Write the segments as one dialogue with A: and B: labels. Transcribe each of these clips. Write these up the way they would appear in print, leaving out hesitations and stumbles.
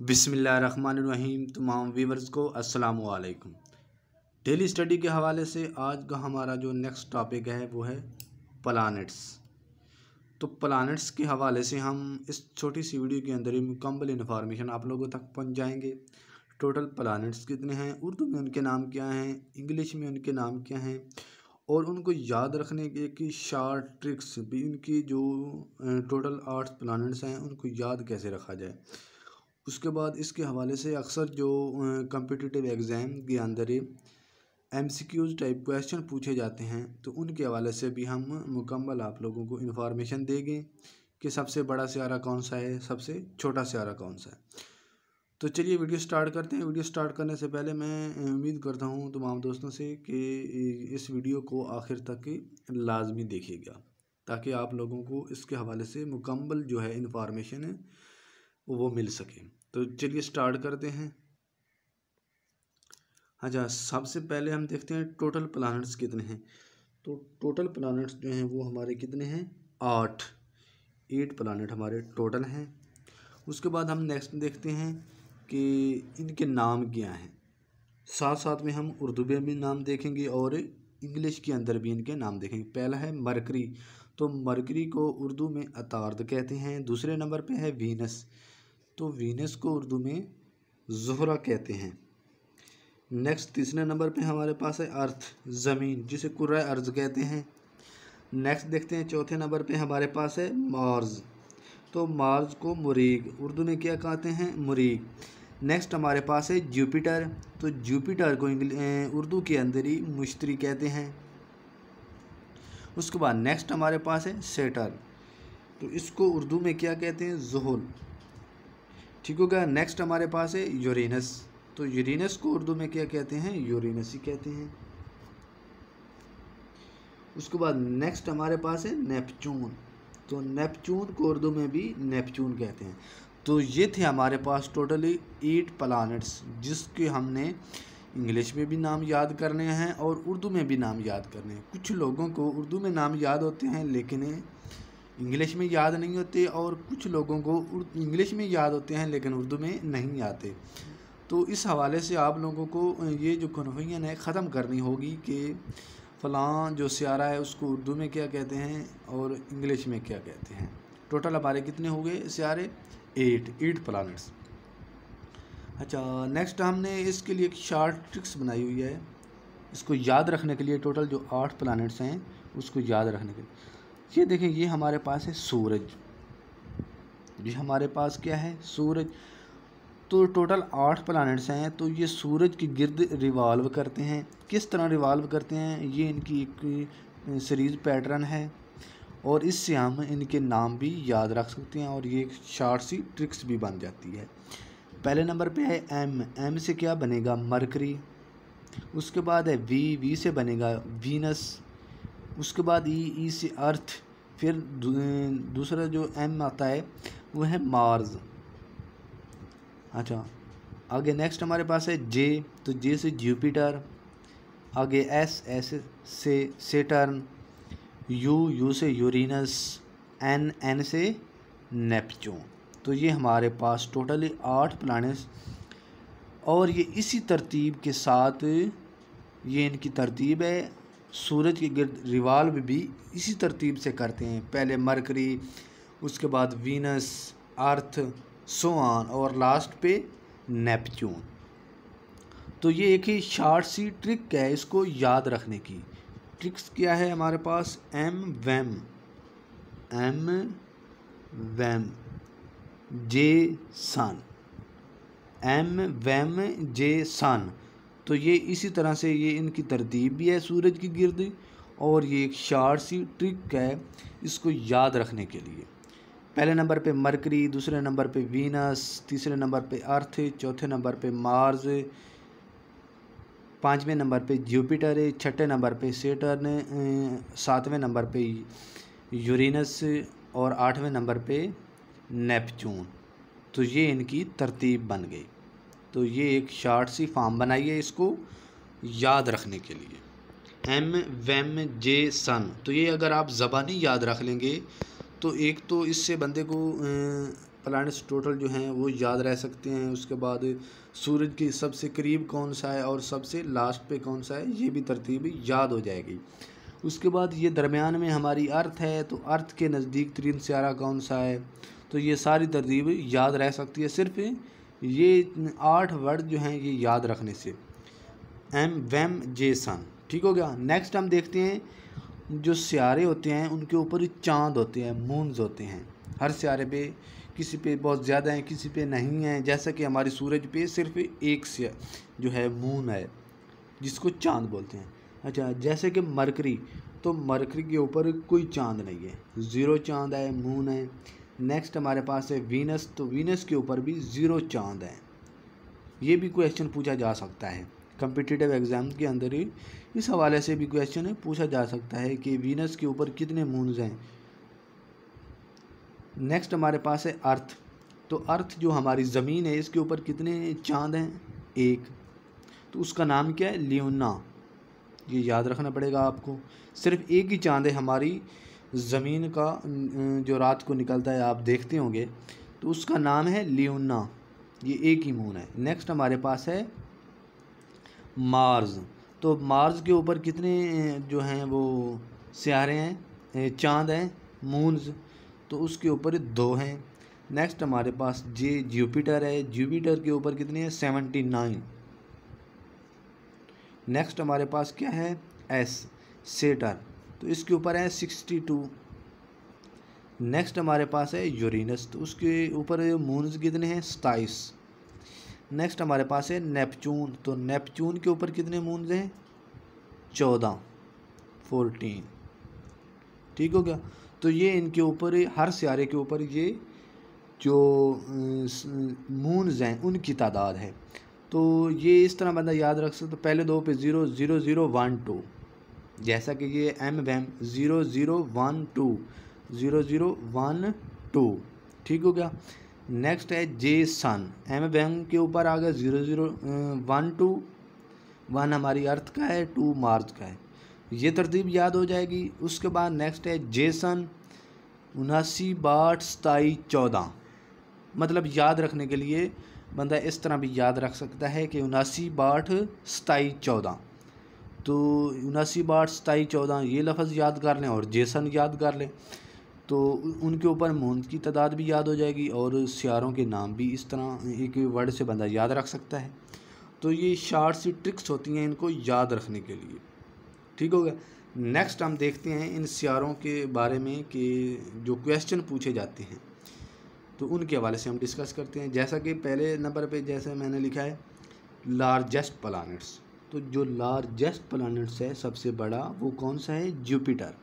A: बिस्मिल्लाहिर्रहमानिर्रहीम। तमाम व्यूवर्स को अस्सलाम वालेकुम। डेली स्टडी के हवाले से आज का हमारा जो नेक्स्ट टॉपिक है वो है प्लानेट्स। तो प्लानेट्स के हवाले से हम इस छोटी सी वीडियो के अंदर ही मुकम्मल इन्फॉर्मेशन आप लोगों तक पहुंच जाएंगे। टोटल प्लानेट्स कितने हैं, उर्दू में उनके नाम क्या हैं, इंग्लिश में उनके नाम क्या हैं, और उनको याद रखने की शॉर्ट ट्रिक्स भी, उनकी जो टोटल 8 प्लानेट्स हैं उनको याद कैसे रखा जाए। उसके बाद इसके हवाले से अक्सर जो कम्पिटिटिव एग्ज़ाम के अंदर MCQs टाइप क्वेश्चन पूछे जाते हैं, तो उनके हवाले से भी हम मुकम्मल आप लोगों को इन्फॉर्मेशन देंगे कि सबसे बड़ा सियारा कौन सा है, सबसे छोटा सियारा कौन सा है। तो चलिए वीडियो स्टार्ट करते हैं। वीडियो स्टार्ट करने से पहले मैं उम्मीद करता हूँ तमाम दोस्तों से कि इस वीडियो को आखिर तक लाजमी देखिएगा, ताकि आप लोगों को इसके हवाले से मुकम्मल जो है इन्फॉर्मेशन है वो मिल सके। तो चलिए स्टार्ट करते हैं। अच्छा, सबसे पहले हम देखते हैं टोटल प्लैनेट्स कितने हैं। तो टोटल प्लैनेट्स जो हैं वो हमारे कितने हैं, 8 प्लैनेट हमारे टोटल हैं। उसके बाद हम नेक्स्ट देखते हैं कि इनके नाम क्या हैं। साथ साथ में हम उर्दू में भी नाम देखेंगे और इंग्लिश के अंदर भी इनके नाम देखेंगे। पहला है मरकरी, तो मरकरी को उर्दू में अतार्द कहते हैं। दूसरे नंबर पे है वीनस, तो वीनस को उर्दू में ज़ोहरा कहते हैं। नेक्स्ट तीसरे नंबर पे हमारे पास है अर्थ, ज़मीन, जिसे कुर्रा अर्ज़ कहते हैं। नेक्स्ट देखते हैं चौथे नंबर पे हमारे पास है मार्स, तो मार्स को मुरीग, उर्दू में क्या कहते हैं, मुरीग। नेक्स्ट हमारे पास है जुपिटर, तो जुपिटर को उर्दू के अंदर ही मुश्तरी कहते हैं। उसके बाद नेक्स्ट हमारे पास है सैटर्न, तो इसको उर्दू में क्या कहते हैं, ज़ुहुल, ठीक होगा। नेक्स्ट हमारे पास है यूरेनस, तो यूरेनस को उर्दू में क्या कहते हैं, यूरेनस ही कहते हैं। उसके बाद नेक्स्ट हमारे पास है नेपच्यून, तो नेपच्यून को उर्दू में भी नेपच्यून कहते हैं। तो ये थे हमारे पास टोटली 8 प्लैनेट्स, जिसके हमने इंग्लिश में भी नाम याद करने हैं और उर्दू में भी नाम याद करने हैं। कुछ लोगों को उर्दू में नाम याद होते हैं लेकिन इंग्लिश में याद नहीं होते, और कुछ लोगों को इंग्लिश में याद होते हैं लेकिन उर्दू में नहीं आते। तो इस हवाले से आप लोगों को ये जो कन्फ्यूजन है ख़त्म करनी होगी कि फ़लाँ जो सियारा है उसको उर्दू में क्या कहते हैं और इंग्लिश में क्या कहते हैं। टोटल हमारे कितने हो गए सियारे, 8 प्लैनेट्स। अच्छा, नेक्स्ट हमने इसके लिए एक शॉर्ट ट्रिक्स बनाई हुई है, इसको याद रखने के लिए। टोटल जो 8 प्लैनेट्स हैं उसको याद रखने के लिए ये देखें, ये हमारे पास है सूरज, ये हमारे पास क्या है, सूरज। तो टोटल 8 प्लैनेट्स हैं, तो ये सूरज के गिर्द रिवॉल्व करते हैं। किस तरह रिवॉल्व करते हैं, ये इनकी एक सीरीज़ पैटर्न है, और इससे हम इनके नाम भी याद रख सकते हैं, और ये एक शॉर्ट सी ट्रिक्स भी बन जाती है। पहले नंबर पे है एम से क्या बनेगा, मरकरी। उसके बाद है वी से बनेगा वीनस। उसके बाद ई से अर्थ। फिर दूसरा जो एम आता है वो है मार्स। अच्छा, आगे नेक्स्ट हमारे पास है जे, तो जे से जुपिटर। आगे एस से सैटर्न। यू से यूरेनस। एन से नेपच्यून। तो ये हमारे पास टोटली 8 प्लैनेट्स, और ये इसी तरतीब के साथ, ये इनकी तरतीब है। सूरज के गिर्द रिवॉल्व भी इसी तरतीब से करते हैं, पहले मरकरी, उसके बाद वीनस, अर्थ, सोआन, और लास्ट पे नेपच्यून। तो ये एक ही शॉर्ट सी ट्रिक है इसको याद रखने की। ट्रिक्स क्या है हमारे पास, एम वैम जे सन, एम वैम जे सन। तो ये इसी तरह से ये इनकी तरतीब भी है सूरज की गिर्द, और ये एक शॉर्ट सी ट्रिक है इसको याद रखने के लिए। पहले नंबर पे मरकरी, दूसरे नंबर पे वीनस, तीसरे नंबर पे अर्थ, चौथे नंबर पे मार्स, पाँचवें नंबर पे जुपिटर, छठे नंबर पे सैटर्न, सातवें नंबर पे यूरेनस, और आठवें नंबर पे नेपच्यून। तो ये इनकी तरतीब बन गई। तो ये एक शॉर्ट सी फॉर्म बनाइए इसको याद रखने के लिए, एम वैम जे सन। तो ये अगर आप ज़बानी याद रख लेंगे तो एक तो इससे बंदे को प्लैनेट्स टोटल जो हैं वो याद रह सकते हैं। उसके बाद सूरज के सबसे करीब कौन सा है और सबसे लास्ट पे कौन सा है, ये भी तरतीब याद हो जाएगी। उसके बाद ये दरमियान में हमारी अर्थ है, तो अर्थ के नज़दीक तरीन सियारा कौन सा है, तो ये सारी तरतीब याद रह सकती है सिर्फ ये 8 वर्ड जो हैं ये याद रखने से। एम वैम जे सन, ठीक हो गया। नेक्स्ट हम देखते हैं जो सियारे होते हैं उनके ऊपर चांद होते हैं, मून्स होते हैं। हर सियारे पे किसी पे बहुत ज़्यादा हैं, किसी पे नहीं हैं। जैसा कि हमारे सूरज पे सिर्फ एक से जो है मून है जिसको चांद बोलते हैं। अच्छा, जैसे कि मरकरी, तो मरकरी के ऊपर कोई चांद नहीं है, ज़ीरो चांद है, मून है। नेक्स्ट हमारे पास है वीनस, तो वीनस के ऊपर भी ज़ीरो चांद है। ये भी क्वेश्चन पूछा जा सकता है कम्पिटिटिव एग्ज़ाम के अंदर ही, इस हवाले से भी क्वेश्चन पूछा जा सकता है कि वीनस के ऊपर कितने मून्स हैं। नेक्स्ट हमारे पास है अर्थ, तो अर्थ जो हमारी ज़मीन है इसके ऊपर कितने चांद हैं, एक, तो उसका नाम क्या है, लियोना। ये याद रखना पड़ेगा आपको। सिर्फ एक ही चांद है हमारी ज़मीन का जो रात को निकलता है, आप देखते होंगे, तो उसका नाम है लियोना, ये एक ही मून है। नेक्स्ट हमारे पास है मार्स, तो मार्स के ऊपर कितने जो हैं वो सियारे हैं, चांद हैं, मून्स, तो उसके ऊपर 2 हैं। नेक्स्ट हमारे पास जुपिटर है, जुपिटर के ऊपर कितने हैं, 79। नेक्स्ट हमारे पास क्या है, एस सेटर्न, तो इसके ऊपर है 62। नेक्स्ट हमारे पास है यूरेनस, तो उसके ऊपर मून्स कितने हैं, 27। नेक्स्ट हमारे पास है नेपच्यून, तो नेपच्यून के ऊपर कितने मून्स हैं, 14 ठीक हो गया। तो ये इनके ऊपर हर सियारे के ऊपर ये जो मून्स हैं उनकी तादाद है। तो ये इस तरह बंदा याद रख सकता, तो पहले 2 पे 0 0 0 1 2, जैसा कि ये एम वैम 0 0 1 2 0 0 1 2, ठीक हो गया। नेक्स्ट है जे सन, एम वैम के ऊपर आ गया 0 0 1 2, 1 हमारी अर्थ का है, 2 मार्स का है, ये तरतीब याद हो जाएगी। उसके बाद नेक्स्ट है जे सन 79 62 27 14, मतलब याद रखने के लिए बंदा इस तरह भी याद रख सकता है कि 79 62 27 14, तो 79 62 27 14 ये लफ्ज़ याद कर लें और जेसन याद कर लें, तो उनके ऊपर मून की तादाद भी याद हो जाएगी और सियारों के नाम भी इस तरह एक वर्ड से बंदा याद रख सकता है। तो ये शॉर्ट सी ट्रिक्स होती हैं इनको याद रखने के लिए, ठीक हो गया। नेक्स्ट हम देखते हैं इन सियारों के बारे में कि जो क्वेश्चन पूछे जाते हैं तो उनके हवाले से हम डिस्कस करते हैं। जैसा कि पहले नंबर पे जैसे मैंने लिखा है लार्जेस्ट प्लैनेट्स, तो जो लार्जेस्ट प्लैनेट्स है सबसे बड़ा वो कौन सा है, जुपिटर।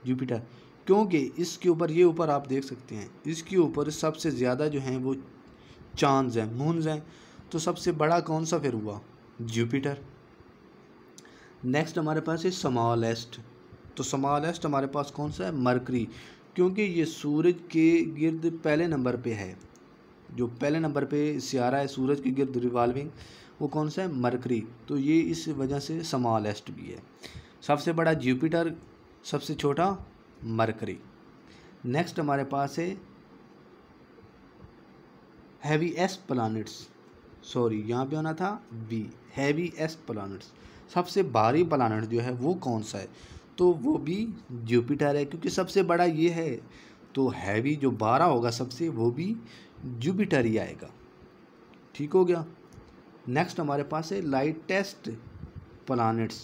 A: जुपिटर क्योंकि इसके ऊपर ये ऊपर आप देख सकते हैं इसके ऊपर सबसे ज़्यादा जो हैं वो चांद हैं, मून्स हैं, तो सबसे बड़ा कौन सा फिर हुआ, जुपिटर। नेक्स्ट हमारे पास है स्मॉलेस्ट, तो स्मॉलेस्ट हमारे पास कौन सा है, मरकरी, क्योंकि ये सूरज के गिर्द पहले नंबर पे है, जो पहले नंबर पे सियारा है सूरज के गिर्द रिवॉल्विंग, वो कौन सा है, मरकरी, तो ये इस वजह से स्मॉलेस्ट भी है। सबसे बड़ा जुपिटर, सबसे छोटा मरकरी। नेक्स्ट हमारे पास है हैवीएस्ट प्लैनेट्स, सॉरी यहाँ पे होना था बी, हैवीएस्ट प्लैनेट्स, सबसे भारी प्लैनेट जो है वो कौन सा है, तो वो भी जुपिटर है, क्योंकि सबसे बड़ा ये है, तो हैवी जो 12 होगा सबसे वो भी जुपिटर ही आएगा, ठीक हो गया। नेक्स्ट हमारे पास है लाइटेस्ट प्लैनेट्स,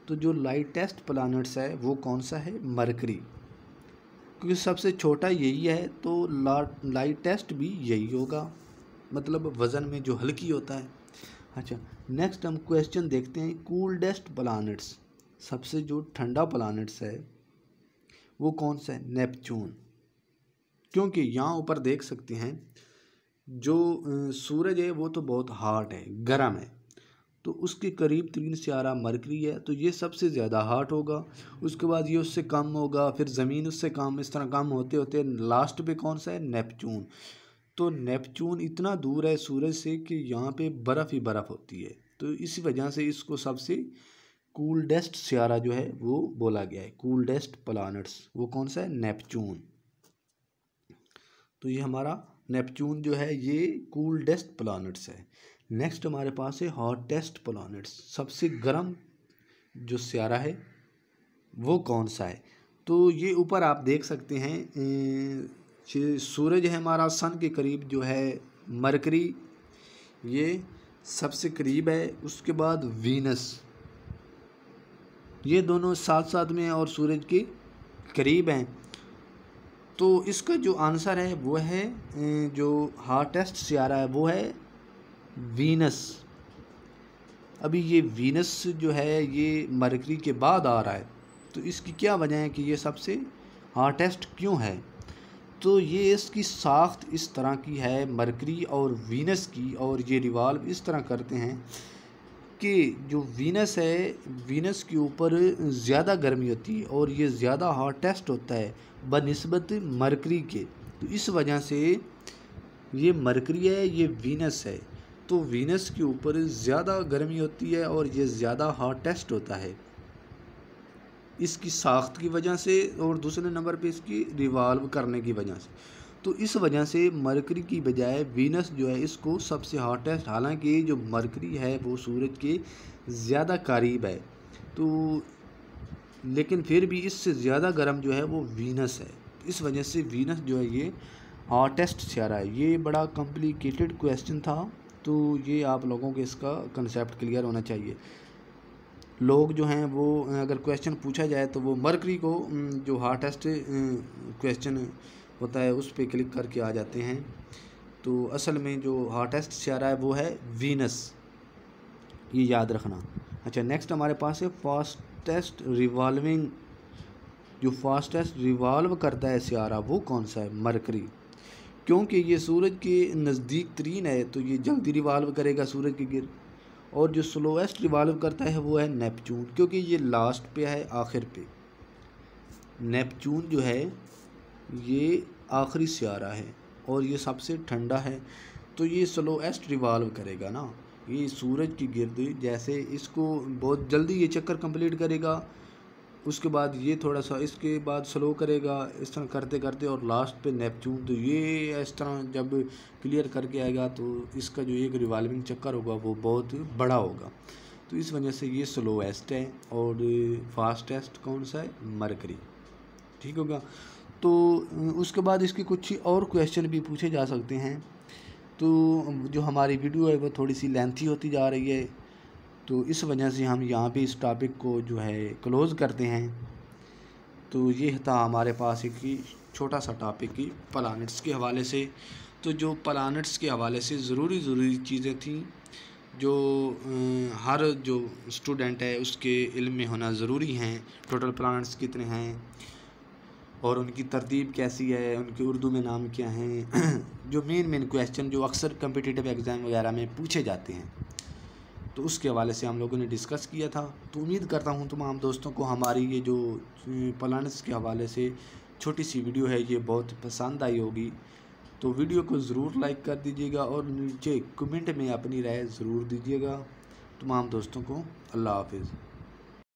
A: तो जो लाइटेस्ट प्लैनेट्स है वो कौन सा है, मरकरी, क्योंकि सबसे छोटा यही है, तो लाइटेस्ट भी यही होगा, मतलब वज़न में जो हल्की होता है। अच्छा, नेक्स्ट हम क्वेश्चन देखते हैं कूल्डेस्ट प्लैनेट्स, सबसे जो ठंडा प्लैनेट्स है वो कौन सा है, नेपच्यून, क्योंकि यहाँ ऊपर देख सकते हैं जो सूरज है वो तो बहुत हॉट है, गर्म है, तो उसके करीब तरीन सियारा मरकरी है, तो ये सबसे ज़्यादा हॉट होगा। उसके बाद ये उससे कम होगा, फिर ज़मीन उससे कम, इस तरह कम होते होते लास्ट पे कौन सा है, नेपच्यून। तो नेपच्यून इतना दूर है सूरज से कि यहाँ पे बर्फ़ ही बर्फ़ होती है, तो इसी वजह से इसको सबसे कूल्डेस्ट सियारा जो है वो बोला गया है, कूल्डेस्ट प्लैनेट्स वो कौन सा है, नेपच्यून। तो ये हमारा नेपच्यून जो है ये कूल्डेस्ट प्लैनेट्स है। नेक्स्ट हमारे पास है हॉटेस्ट प्लैनेट्स, सबसे गर्म जो सियारा है वो कौन सा है। तो ये ऊपर आप देख सकते हैं सूरज है हमारा सन के करीब जो है मरकरी, ये सबसे करीब है। उसके बाद वीनस, ये दोनों साथ साथ में और सूरज के करीब हैं। तो इसका जो आंसर है वो है जो हॉटेस्ट सियारा है वो है वीनस। अभी ये वीनस जो है ये मरकरी के बाद आ रहा है, तो इसकी क्या वजह है कि ये सबसे हॉटेस्ट क्यों है। तो ये इसकी साख्त इस तरह की है मरकरी और वीनस की, और ये रिवाल्व इस तरह करते हैं कि जो वीनस है, वीनस के ऊपर ज़्यादा गर्मी होती है और ये ज़्यादा हॉटेस्ट होता है बनिस्बत मरकरी के। तो इस वजह से ये मरकरी है, ये वीनस है, तो वीनस के ऊपर ज़्यादा गर्मी होती है और ये ज़्यादा हॉटेस्ट होता है इसकी साख्त की वजह से, और दूसरे नंबर पे इसकी रिवाल्व करने की वजह से। तो इस वजह से मरकरी की बजाय वीनस जो है इसको सबसे हॉटेस्ट, हालांकि जो मरकरी है वो सूरज के ज़्यादा करीब है, तो लेकिन फिर भी इससे ज़्यादा गर्म जो है वो वीनस है। इस वजह से वीनस जो है ये हॉटेस्ट सियारा है। ये बड़ा कॉम्प्लिकेटेड क्वेश्चन था, तो ये आप लोगों को इसका कंसेप्ट क्लियर होना चाहिए। लोग जो हैं वो अगर क्वेश्चन पूछा जाए तो वो मरकरी को जो हॉटेस्ट क्वेश्चन होता है उस पर क्लिक करके आ जाते हैं। तो असल में जो हॉटेस्ट सियारा है वो है वीनस, ये याद रखना। अच्छा, नेक्स्ट हमारे पास है फास्टेस्ट रिवॉल्विंग, जो फास्टेस्ट रिवॉल्व करता है सियारा वो कौन सा है, मरकरी। क्योंकि ये सूरज के नज़दीक तरीन है तो ये जल्दी रिवॉल्व करेगा सूरज के गिर। और जो स्लोएस्ट रिवॉल्व करता है वो है नेपच्यून, क्योंकि ये लास्ट पे है, आखिर पे। नेपच्यून जो है ये आखिरी सियारा है और ये सबसे ठंडा है, तो ये स्लोएस्ट रिवॉल्व करेगा ना। ये सूरज की गिर्द जैसे इसको बहुत जल्दी ये चक्कर कंप्लीट करेगा, उसके बाद ये थोड़ा सा इसके बाद स्लो करेगा, इस तरह करते करते और लास्ट पे नेपच्यून। तो ये इस तरह जब क्लियर करके आएगा तो इसका जो एक रिवॉल्विंग चक्कर होगा वो बहुत बड़ा होगा। तो इस वजह से ये स्लोएस्ट है और फास्टेस्ट कौन सा है, मरकरी। ठीक होगा। तो उसके बाद इसके कुछ और क्वेश्चन भी पूछे जा सकते हैं। तो जो हमारी वीडियो है वो थोड़ी सी लेंथी होती जा रही है, तो इस वजह से हम यहाँ पे इस टॉपिक को जो है क्लोज़ करते हैं। तो ये था हमारे पास एक छोटा सा टॉपिक की प्लैनेट्स के हवाले से। तो जो प्लैनेट्स के हवाले से ज़रूरी चीज़ें थी जो हर जो स्टूडेंट है उसके इल्म में होना ज़रूरी हैं। टोटल प्लैनेट्स कितने हैं और उनकी तरतीब कैसी है, उनके उर्दू में नाम क्या हैं, जो मेन क्वेश्चन जो अक्सर कम्पिटिटिव एग्ज़ाम वगैरह में पूछे जाते हैं, तो उसके हवाले से हम लोगों ने डिस्कस किया था। तो उम्मीद करता हूँ तमाम दोस्तों को हमारी ये जो प्लैनेट्स के हवाले से छोटी सी वीडियो है ये बहुत पसंद आई होगी। तो वीडियो को ज़रूर लाइक कर दीजिएगा और नीचे कमेंट में अपनी राय ज़रूर दीजिएगा। तमाम दोस्तों को अल्लाह हाफिज़।